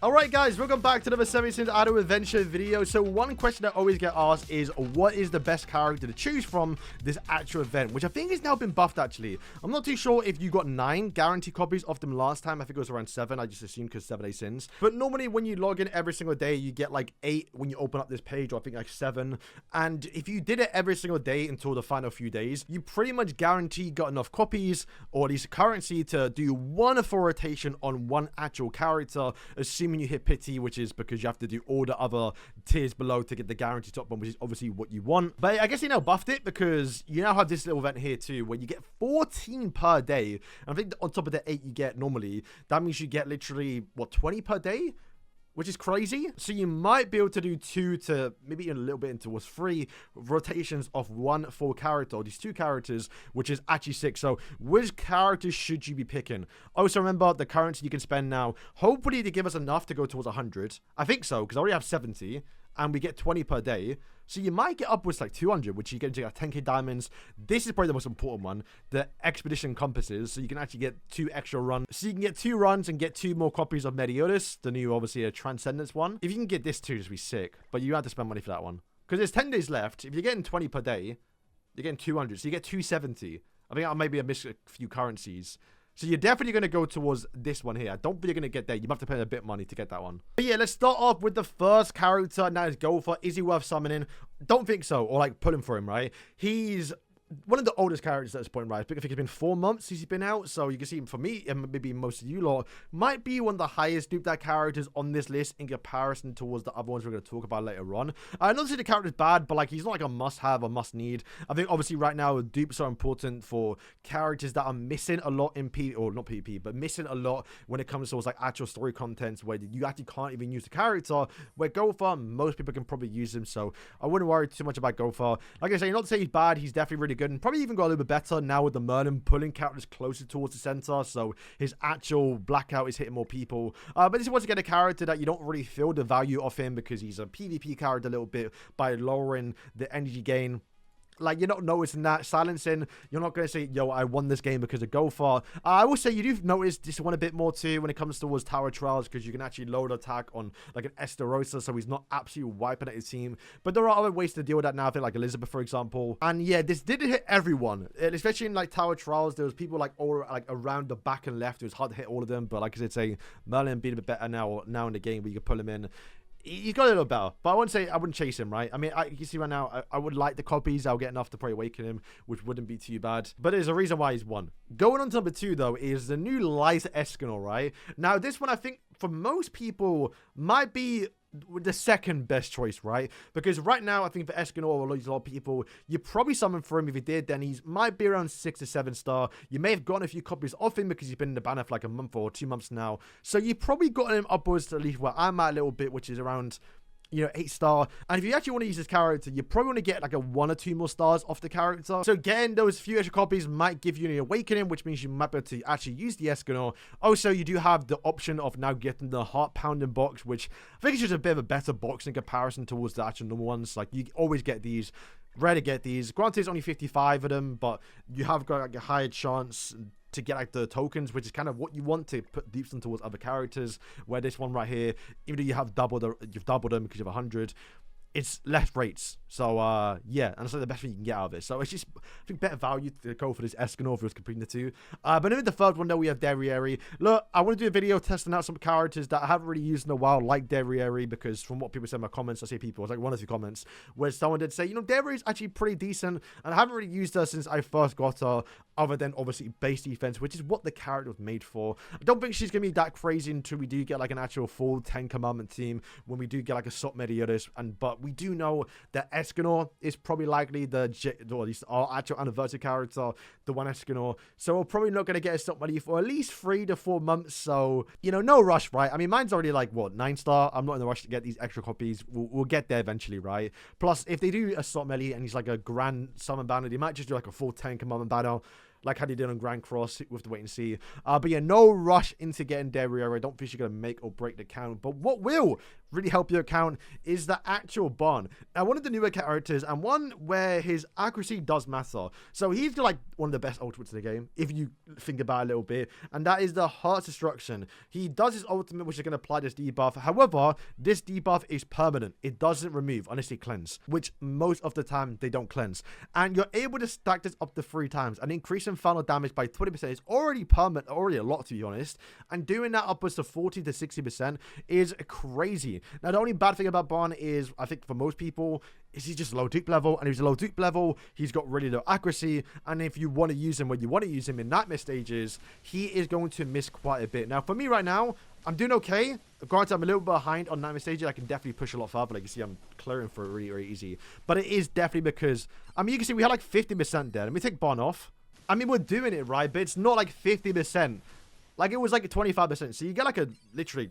Alright guys, welcome back to another 7 Auto Adventure video. So one question I always get asked is, what is the best character to choose from this actual event? Which I think has now been buffed actually. I'm not too sure if you got 9 guaranteed copies of them last time. I think it was around 7, I just assumed because 7 days sins. But normally when you log in every single day, you get like 8 when you open up this page, or I think like 7. And if you did it every single day until the final few days, you pretty much guarantee got enough copies, or at least currency, to do one full rotation on one actual character, assuming you hit pity, which is because you have to do all the other tiers below to get the guaranteed top one, which is obviously what you want. But I guess you now buffed it because you now have this little event here too, where you get 14 per day. And I think on top of the 8 you get normally, that means you get literally, what, 20 per day? Which is crazy. So you might be able to do 2 to maybe even a little bit into what's 3 rotations of one full character, or these 2 characters, which is actually 6. So which characters should you be picking? Also remember the currency you can spend now. Hopefully they give us enough to go towards 100. I think so, because I already have 70 and we get 20 per day. So you might get upwards like 200, which you get into like 10k diamonds. This is probably the most important one, the expedition compasses. So you can actually get 2 extra runs. So you can get 2 runs and get 2 more copies of Meliodas, the new, obviously, a transcendence one. If you can get this too, just be sick. But you have to spend money for that one, because there's 10 days left. If you're getting 20 per day, you're getting 200. So you get 270. I think I'll maybe miss a few currencies. So you're definitely going to go towards this one here. I don't think you're going to get there. You have to pay a bit of money to get that one. But yeah, let's start off with the first character. Now it's Gopher. Is he worth summoning? Don't think so. Or like pulling for him, right? He's one of the oldest characters at this point, right? I think it's been 4 months since he's been out. So you can see, for me, and maybe most of you lot, might be one of the highest duped out characters on this list in comparison towards the other ones we're going to talk about later on. I don't say the character's bad, but like he's not like a must-have or must-need. I think obviously right now dupes are important for characters that are missing a lot in PvP, or not PvP, but missing a lot when it comes to like actual story contents where you actually can't even use the character. Where Gopher, most people can probably use him, so I wouldn't worry too much about Gopher. Like I say, not to say he's bad, he's definitely really good, and probably even got a little bit better now with the Merlin pulling characters closer towards the center, so his actual blackout is hitting more people. But this is once again a character that you don't really feel the value of him, because he's a PvP character a little bit by lowering the energy gain. Like, you're not noticing that. Silencing, you're not going to say, yo, I won this game because of Gopher. I will say you do notice this one a bit more too when it comes towards Tower Trials, because you can actually load attack on like an Esterosa, so he's not absolutely wiping at his team. But there are other ways to deal with that now, I think, like Elizabeth, for example. And yeah, this did hit everyone, especially in like Tower Trials. There was people like all like around the back and left. It was hard to hit all of them, but like I said, say Merlin being a bit better now in the game where you can pull him in. He's got a little better, but I wouldn't say I wouldn't chase him, right? I mean, you can see right now, I would like the copies. I'll get enough to probably awaken him, which wouldn't be too bad. But there's a reason why he's won. Going on to number 2, though, is the new light Escanor, right? Now, this one, I think, for most people, might be the second best choice, right? Because right now, I think for Escanor, a lot of people, you probably summon for him. If you did, then he might be around 6 or 7 star. You may have gotten a few copies of him because he's been in the banner for like a month or 2 months now. So you probably gotten him upwards to at least where I'm at a little bit, which is around, you know, 8 star. And if you actually want to use this character, you probably want to get like a 1 or 2 more stars off the character. So getting those few extra copies might give you an awakening, which means you might be able to actually use the Escanor. Also, you do have the option of now getting the heart pounding box, which I think is just a bit of a better box in comparison towards the actual normal ones. Like, you always get these. Rare to get these. Granted, it's only 55 of them, but you have got like a higher chance to get like the tokens, which is kind of what you want to put deep towards other characters. Where this one right here, even though you've doubled them because you have 100, it's less rates. So yeah, and that's like the best thing you can get out of it. So it's just, I think, better value to go for this Escanor if it was comparing the 2. But then the third one, though, we have Derrieri. Look, I want to do a video testing out some characters that I haven't really used in a while, like Derrieri, because from what people said in my comments, I see people, it was like 1 or 2 comments where someone did say, you know, Derrieri's actually pretty decent, and I haven't really used her since I first got her, other than obviously base defense, which is what the character was made for. I don't think she's gonna be that crazy until we do get like an actual full 10 commandment team, when we do get like a Swordsman Meliodas. But we do know that Escanor is probably likely or at least our actual anniversary character, the one Escanor. So we're probably not gonna get a Swordsman Meliodas for at least 3 to 4 months. So, you know, no rush, right? I mean, mine's already like, what, 9 star. I'm not in a rush to get these extra copies. We'll get there eventually, right? Plus, if they do a Swordsman Meliodas and he's like a grand summon banner, they might just do like a full 10 commandment banner. like how they did on Grand Cross. We have to wait and see. But yeah, no rush into getting Derrieri. I don't think she's going to make or break the count. But what will really help your account is the actual Bond. Now, one of the newer characters, and one where his accuracy does matter. So he's like one of the best ultimates in the game, if you think about it a little bit, and that is the Heart's Destruction. He does his ultimate, which is going to apply this debuff. However, this debuff is permanent. It doesn't remove unless you cleanse, which most of the time they don't cleanse. And you're able to stack this up to 3 times, and increasing final damage by 20% is already permanent, already a lot to be honest. And doing that upwards to 40 to 60% is crazy. Now, the only bad thing about Bond is, I think for most people, is he's just low dupe level, and if he's a low dupe level, he's got really low accuracy, and if you want to use him when you want to use him in nightmare stages, he is going to miss quite a bit. Now, for me right now, I'm doing okay. Granted, I'm a little behind on nightmare stages. I can definitely push a lot further. Like you see, I'm clearing for it really, really easy. But it is definitely because, I mean, you can see we had like 50% there. Let me take Bond off. I mean, we're doing it, right? But it's not like 50%. Like, it was like a 25%. So you get like a, literally,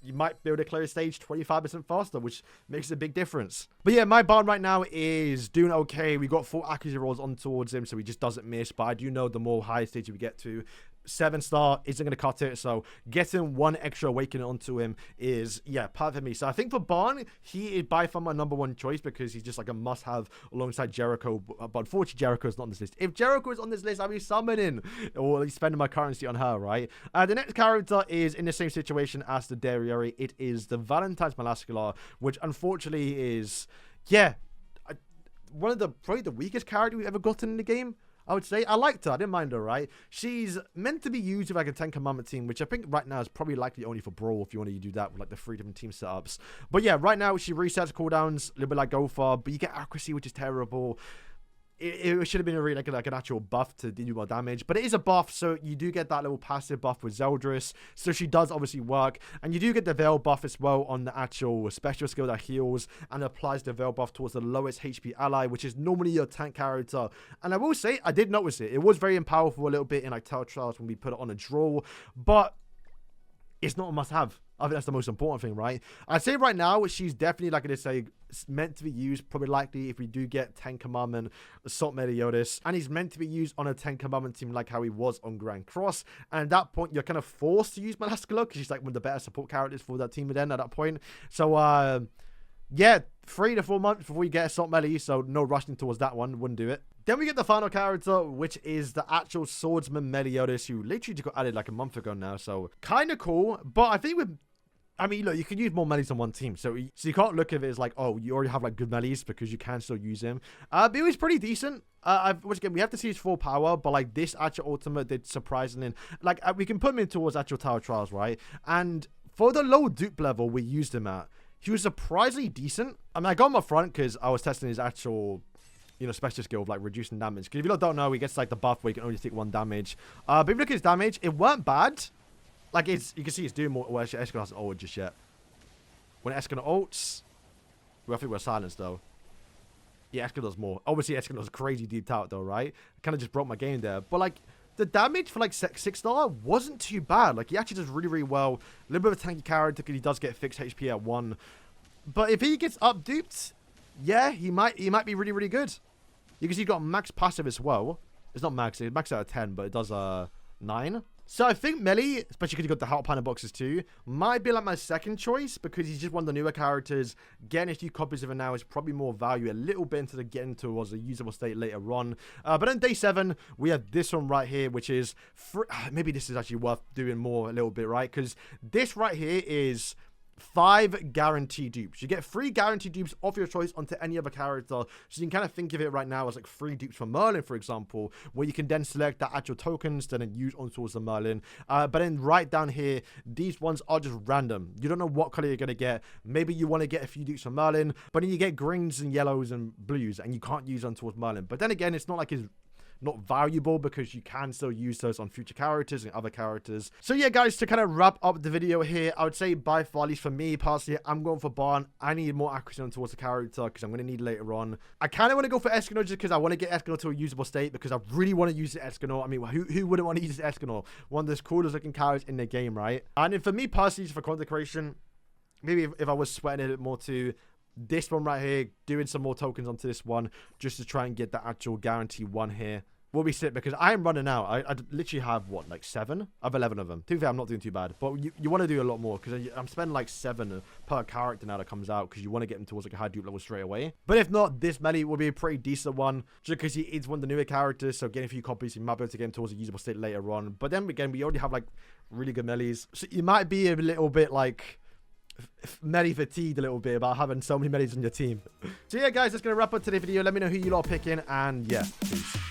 you might be able to clear a stage 25% faster, which makes a big difference. But yeah, my Bond right now is doing okay. We got 4 accuracy rolls on towards him, so he just doesn't miss. But I do know the more high stage we get to, 7-star isn't going to cut it. So getting 1 extra awakening onto him is, yeah, perfect for me. So I think for Bond, he is by far my #1 choice because he's just like a must-have alongside Jericho. But unfortunately, Jericho is not on this list. If Jericho is on this list, I'll be summoning or at least spending my currency on her, right? The next character is in the same situation as the Derrieri. It is the Valentine's Melascula, which unfortunately is, yeah, one of the probably the weakest character we've ever gotten in the game. I would say. I liked her. I didn't mind her, right? She's meant to be used with like a 10 commandment team, which I think right now is probably likely only for Brawl if you want to do that with like the 3 different team setups. But yeah, right now she resets cooldowns a little bit like Gopher, but you get accuracy, which is terrible. It should have been a really like an actual buff to do more damage, but it is a buff, so you do get that little passive buff with Zeldris, so she does obviously work, and you do get the Veil buff as well on the actual special skill that heals and applies the Veil buff towards the lowest HP ally, which is normally your tank character. And I will say, I did notice it. It was very powerful a little bit in like Tell Trials when we put it on a draw, but it's not a must-have. I think that's the most important thing, right? I'd say right now, she's definitely, like I say, meant to be used, probably likely if we do get 10 Commandment, Swordsman Meliodas, and he's meant to be used on a 10 Commandment team like how he was on Grand Cross, and at that point, you're kind of forced to use Melascula, because she's like one of the better support characters for that team then at that point. So, yeah, 3 to 4 months before we get a Swordsman Melee, so no rushing towards that one, wouldn't do it. Then we get the final character, which is the actual Swordsman Meliodas, who literally just got added like a month ago now, so kind of cool, but I think with... I mean, look, you can use more melees on one team, so you can't look at it as like, oh, you already have like good melees because you can still use him. But it was pretty decent. Once again, we have to see his full power, but like this actual ultimate did surprisingly, like we can put him in towards actual Tower Trials, right? And for the low dupe level we used him at, he was surprisingly decent. I mean, I got him up front because I was testing his actual, you know, special skill of like reducing damage. Because if you don't know, he gets like the buff where you can only take 1 damage. But if you look at his damage, it weren't bad. Like, you can see it's doing more. Well, actually, Escanor hasn't ulted just yet. When Escanor ults, well, I think we're silenced, though. Yeah, Escanor does more. Obviously, Escanor's crazy deep out, though, right? Kind of just broke my game there. But, like, the damage for, like, 6-star wasn't too bad. Like, he actually does really, really well. A little bit of a tanky character because he does get fixed HP at 1. But if he gets up-duped, yeah, he might be really, really good. You can see he's got max passive as well. It's not max. It's max out of 10, but it does 9. So I think Melee, especially because you got the Heart Panda boxes too, might be like my second choice because he's just one of the newer characters. Getting a few copies of it now is probably more value a little bit into the getting towards a usable state later on. But on day 7, we have this one right here, which is maybe this is actually worth doing more a little bit, right? Because this right here is 5 guaranteed dupes. You get 3 guaranteed dupes of your choice onto any other character. So you can kind of think of it right now as like 3 dupes for Merlin, for example, where you can then select the actual tokens to then use on towards the Merlin. But then right down here, these ones are just random. You don't know what color you're going to get. Maybe you want to get a few dupes for Merlin, but then you get greens and yellows and blues, and you can't use on towards Merlin. But then again, it's not like it's not valuable because you can still use those on future characters and other characters. So yeah, guys, to kind of wrap up the video here, I would say by far, at least for me personally, I'm going for Barn. I need more accuracy on towards the character because I'm going to need later on. I kind of want to go for Escanor just because I want to get Escanor to a usable state because I really want to use the Escanor. I mean, who wouldn't want to use Escanor? One of the coolest looking characters in the game, right? And then for me personally, just for content creation, maybe if I was sweating a bit more too, this one right here, doing some more tokens onto this one just to try and get the actual guarantee 1 here. will be sick because I am running out. I literally have, what, like 7? I have 11 of them. To be fair, I'm not doing too bad. But you want to do a lot more because I'm spending like 7 per character now that comes out because you want to get him towards like a high dupe level straight away. But if not, this melee will be a pretty decent one just because he is one of the newer characters. So getting a few copies, you might be able to get him towards a usable state later on. But then again, we already have like really good melees. So you might be a little bit like melee fatigued a little bit about having so many melees on your team. So yeah, guys, that's going to wrap up today's video. Let me know who you lot are picking. And yeah, peace.